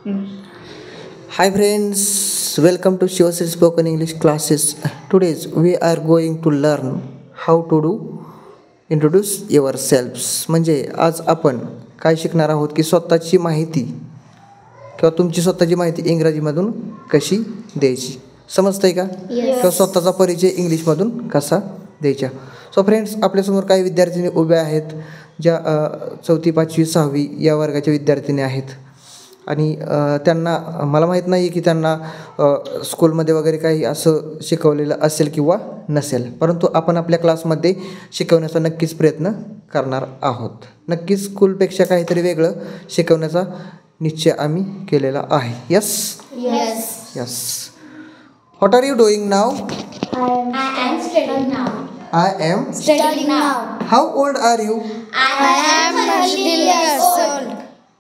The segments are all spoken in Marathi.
Hi friends, welcome to Shiva's Spoken English classes. Today we are going to learn how to do introduce yourselves. म्हणजे आज आपण काय शिकणार आहोत की स्वतःची माहिती किंवा तुमची स्वतःची माहिती इंग्रजीमधून कशी द्यायची. समजतंय का? किंवा स्वतःचा परिचय इंग्लिशमधून कसा द्यायचा. सो फ्रेंड्स, आपल्यासमोर काही विद्यार्थिनी उभ्या आहेत ज्या 4थी 5वी 6वी या वर्गाच्या विद्यार्थिनी आहेत. आणि त्यांना मला माहीत नाही की त्यांना स्कूलमध्ये वगैरे काही असं शिकवलेलं असेल किंवा नसेल, परंतु आपण आपल्या क्लासमध्ये शिकवण्याचा नक्कीच प्रयत्न करणार आहोत. नक्कीच स्कूलपेक्षा काहीतरी वेगळं शिकवण्याचा निश्चय आम्ही केलेला आहे. Yes yes. What are you doing now? I am Studying now. How old are you? I am 13 years old.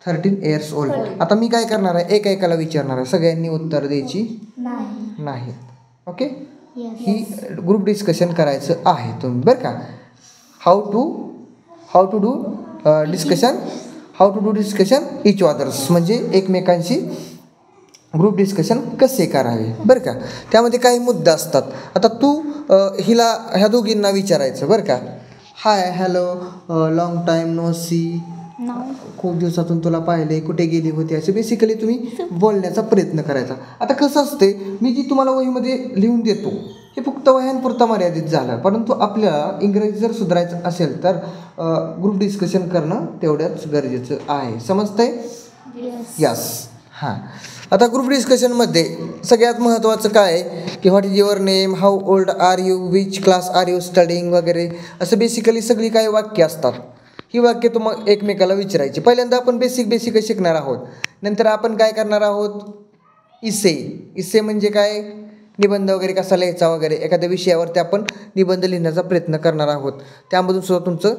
13 years old. आता मी काय करणार आहे, एकाला विचारणार आहे, सगळ्यांनी उत्तर द्यायची नाही. ओके. ही ग्रुप डिस्कशन करायचं आहे तुम्ही बरं का. How to do discussion each others, म्हणजे एकमेकांशी ग्रुप डिस्कशन कसे करावे बरं का. त्यामध्ये काही मुद्दे असतात. आता तू ह्या दोघींना विचारायचं बरं का. Hi, hello, long time no see, खूप दिवसातून तुला पाहिले, कुठे गेली होती, असे बेसिकली तुम्ही बोलण्याचा प्रयत्न करायचा. आता कसं असते, मी जी तुम्हाला वहीमध्ये लिहून देतो हे फक्त वह्यांपुरता मर्यादित झालं, परंतु आपल्याला इंग्रजी जर सुधारायचं असेल तर ग्रुप डिस्कशन करणं तेवढ्याच गरजेचं आहे. समजतंय? यस. हां. आता ग्रुप डिस्कशनमध्ये सगळ्यात महत्त्वाचं काय आहे की what is your name, how old are you, which class are you studying वगैरे असं बेसिकली सगळी काही वाक्य असतात. ही वाक्य तुम्हाला एकमेकाला विचारायची. पहिल्यांदा आपण बेसिक शिकणार आहोत. नंतर आपण काय करणार आहोत, इसे म्हणजे काय, निबंध वगैरे कसा लिहायचा वगैरे, एखाद्या विषयावरती आपण निबंध लिहिण्याचा प्रयत्न करणार आहोत. त्यामधून सुद्धा तुमचं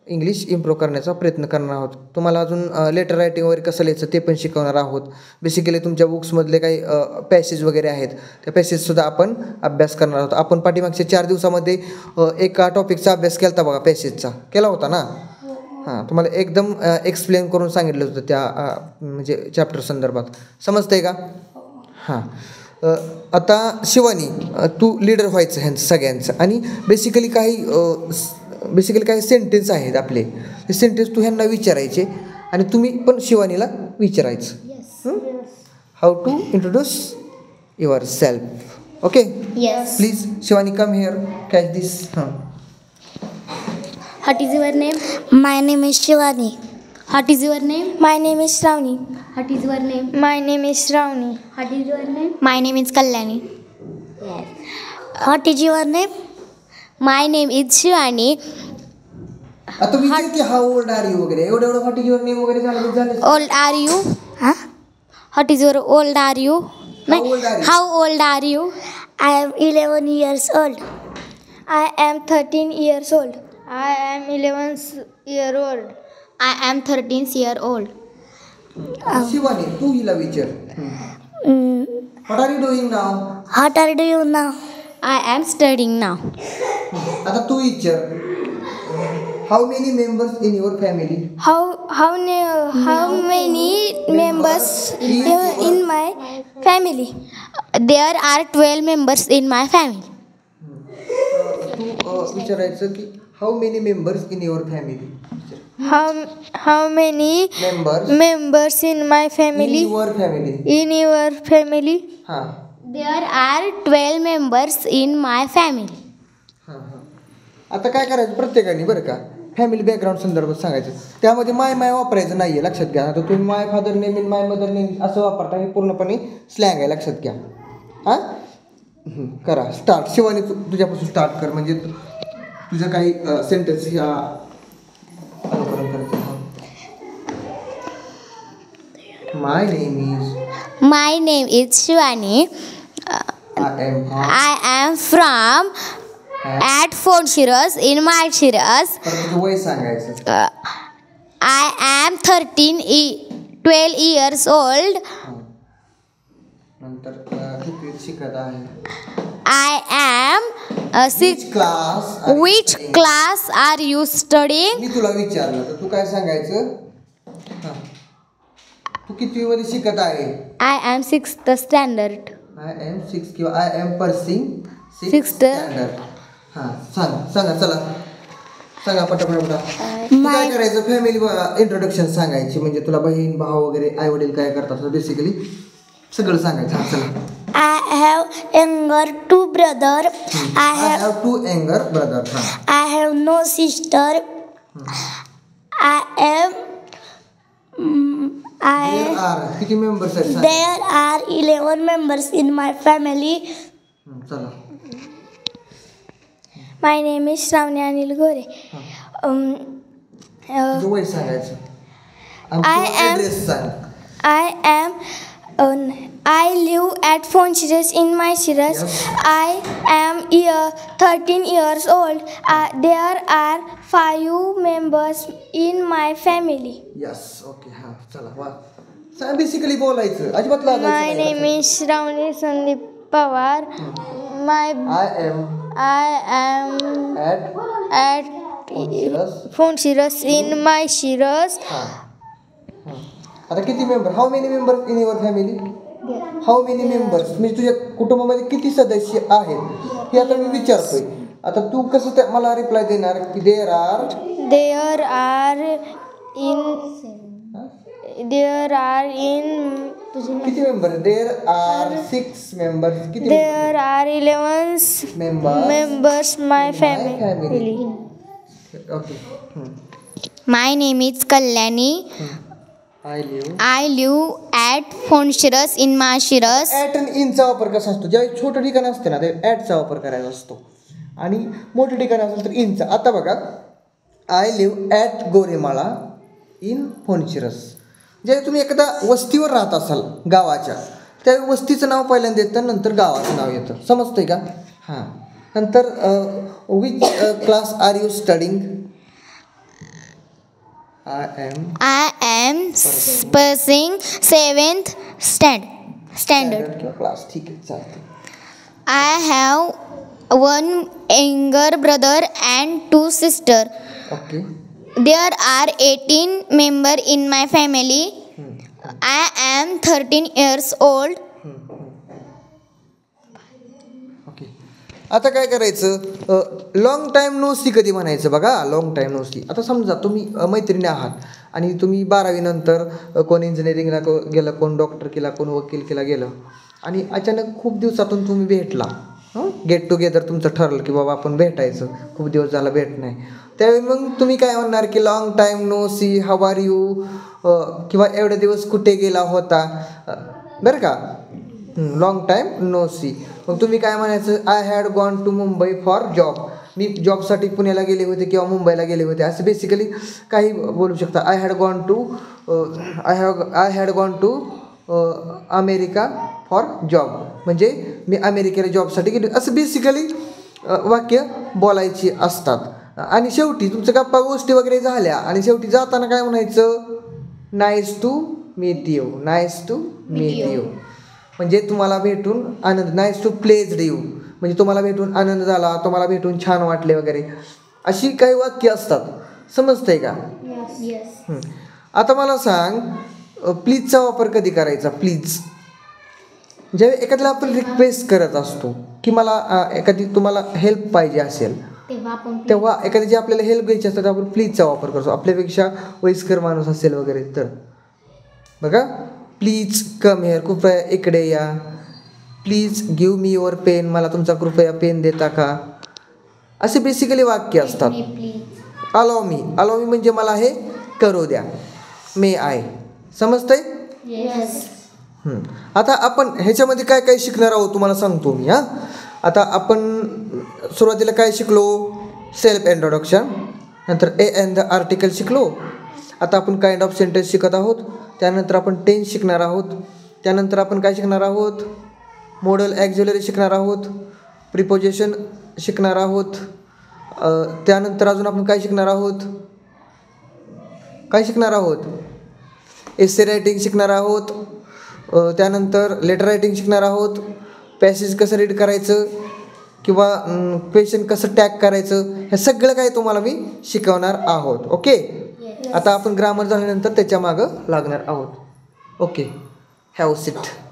इंग्लिश इम्प्रूव्ह करण्याचा प्रयत्न करणार आहोत. तुम्हाला अजून लेटर रायटिंग वगैरे कसं लिहायचं ते पण शिकवणार आहोत. बेसिकली तुमच्या बुक्समधले काही पॅसेज वगैरे आहेत, त्या पॅसेजसुद्धा आपण अभ्यास करणार आहोत. आपण पाठीमागच्या 4 दिवसामध्ये एका टॉपिकचा अभ्यास केला होता बघा, पॅसेजचा केला होता ना. हां, तुम्हाला एकदम एक्सप्लेन करून सांगितलं होतं त्या म्हणजे चॅप्टर संदर्भात. समजतंय का? हां. आता शिवानी, तू लीडर व्हायचं ह्यांचं सगळ्यांचं. आणि बेसिकली काही सेंटेन्स आहेत आपले, हे सेंटेन्स तू ह्यांना विचारायचे आणि तुम्ही पण शिवानीला विचारायचं. How to introduce yourself. Okay. Please Shivani, come here, catch this. What is your name? My name is Shivani. What is your name? My name is Shravani. What is your name? My name is Shravani. What is your name? My name is Kalyani. What is your name? My name is Shivani. आता विचार की हाऊ ओल्ड आर यू वगैरे, एवढं व्हॉट इज युअर नेम वगैरे झालं. Old are you? Huh? What is your old are you? How old are you? I am 11 years old. I am 13 years old. I am 11 year old. I am 13 year old. Shivani, तू हिला विचार. What are you doing now? What are you doing now? I am studying now. आता तू विचार. How many members in your family? How many members in my family? There are 12 members in my family. तू विचारायचं की how many members in your family. How many members in my family? In your family. हां. There are 12 members in my family. हां. आता काय करायचं प्रत्येकाने बरं का, फॅमिली बॅकग्राऊंड संदर्भात सांगायचं. त्यामध्ये माय वापरायचं नाही आहे, लक्षात घ्या. आता तुम्ही my father name in my mother name असं वापरता, हे पूर्णपणे स्लँग आहे, लक्षात घ्या. हां, करा स्टार्ट. शिवानी, तुझ्यापासून स्टार्ट कर, म्हणजे तुझं काही सेंटेन्स ह्या अनुकरण करते. My name is Shivani. I am from at Fonshirus in Malshirus. वय सांगायचं. I am 12 years old. नंतर कितवीत शिकत आहे? I am which class are you studying? मी तुला विचारलं तर तू काय सांगायचं? तू कितवीमध्ये शिकत आहे? I am 6th standard. I am 6 किंवा I am pursuing 6 Sixth. Standard. हां सांगा चला सांगा पटापटा. काय करायचं फॅमिली इंट्रोडक्शन सांगायची म्हणजे तुला बहीण भाऊ वगैरे आई वडील काय करतात बेसिकली सगळं सांगायचं. हां चला. I have younger two brother. I have 2 younger brother. I have no sister. I am. There are किती मेंबर्स आहेत सांग. There are 11 members in my family. चला. My name is Shravani Anil Gore. तुझं वय सांगायचं. I am- ॲड्रेस सांग. I live at Fonchiras in Maishiras. Yes. I am 13 years old. There are 5 members in my family. Yes okay हां चला वा सांग बेसिकली बोलायचं अजिबात लागायचं My नाही. name is Shravani Sandeep Pawar. I am at at Fonchiras in Maishiras. आता किती member how many members in your family how many members म्हणजे तुझ्या कुटुंबामध्ये किती सदस्य आहेत हे आता मी विचारतोय. आता तू कसं मला रिप्लाय देणार की There are in किती मेंबर देर आर 6 मेंबर्स किती there are 11 members my family. Okay. My name is Kalyani. I live at Fonchiras in Maishiras. At आणि इनचा वापर कसा असतो ज्यावेळी छोटं ठिकाण असते ना ते ॲटचा वापर करायचा असतो आणि मोठं ठिकाण असेल तर इनचा. आता बघा आय लिव्ह ॲट गोरेमाळा इन फोनशिरस. ज्यावेळी तुम्ही एखादा वस्तीवर राहत असाल गावाच्या त्यावेळी वस्तीचं नाव पहिल्यांदा येतं नंतर गावाचं नाव येतं समजतंय का. हां नंतर which class are you studying. I am pursuing 7th standard. Class ठीक आहे चालते. I have 1 younger brother and 2 sisters. Okay. There are 18 members in my family. I am 13 years old. Okay. आता काय करायचं लॉंग टाईम नो सी कधी म्हणायचं बघा. Long time no see. आता समजा तुम्ही मैत्रिणी आहात आणि तुम्ही 12वी नंतर कोण इंजिनिअरिंगला गेलं कोण डॉक्टर केला कोण वकील केला गेलं आणि अचानक खूप दिवसातून तुम्ही भेटला गेट टुगेदर तुमचं ठरलं की बाबा आपण भेटायचं खूप दिवस झाला भेट नाही. त्यावेळी मग तुम्ही काय म्हणणार की long time no see how are you किंवा एवढे दिवस कुठे गेला होता बरं का. Long time no see. मग तुम्ही काय म्हणायचं I had gone to Mumbai for job. मी जॉबसाठी पुण्याला गेले होते किंवा मुंबईला गेले होते असं बेसिकली काही बोलू शकता. I had gone to America for job म्हणजे मी अमेरिकेला जॉबसाठी गेले असं बेसिकली वाक्य बोलायची असतात. आणि शेवटी तुमचं गप्पा गोष्टी वगैरे झाल्या आणि शेवटी जाताना काय म्हणायचं nice to meet you. Nice to meet you म्हणजे तुम्हाला भेटून आनंद. नाईस टू प्लेज्ड यू म्हणजे तुम्हाला भेटून आनंद झाला तुम्हाला भेटून छान वाटले वगैरे अशी काही वाक्य असतात समजतंय का. आता मला सांग प्लीजचा वापर कधी करायचा. प्लीज ज्यावेळी एखाद्याला आपण रिक्वेस्ट करत असतो की मला एखादी तुम्हाला हेल्प पाहिजे असेल तेव्हा एखाद्याची आपल्याला हेल्प घ्यायची असते तर आपण प्लीजचा वापर करतो. आपल्यापेक्षा वयस्कर माणूस असेल वगैरे तर बघा प्लीज कम हेअर कृपया इकडे या. Please give me your pen मला तुमचा कृपया पेन देता का असे बेसिकली वाक्य असतात. अलाव मी म्हणजे मला हे करू द्या. मे आय समजतंय. आता आपण ह्याच्यामध्ये काय काय शिकणार आहोत तुम्हाला सांगतो मी. आता आपण सुरुवातीला काय शिकलो सेल्फ इंट्रोडक्शन नंतर ए एन द आर्टिकल शिकलो. आता आपण काइंड ऑफ सेंटेन्स शिकत आहोत. त्यानंतर आपण टेन्स शिकणार आहोत. त्यानंतर आपण काय शिकणार आहोत मॉडल ॲक्झिलरी शिकणार आहोत. प्रिपोजिशन शिकणार आहोत. त्यानंतर अजून आपण काय शिकणार आहोत एसे रायटिंग शिकणार आहोत. त्यानंतर लेटर रायटिंग शिकणार आहोत. पॅसेज कसं रीड करायचं किंवा क्वेश्चन कसं टॅग करायचं हे सगळं काय तुम्हाला मी शिकवणार आहोत. ओके. आता आपण ग्रामर झाल्यानंतर त्याच्या मागं लागणार आहोत. Okay, have seat.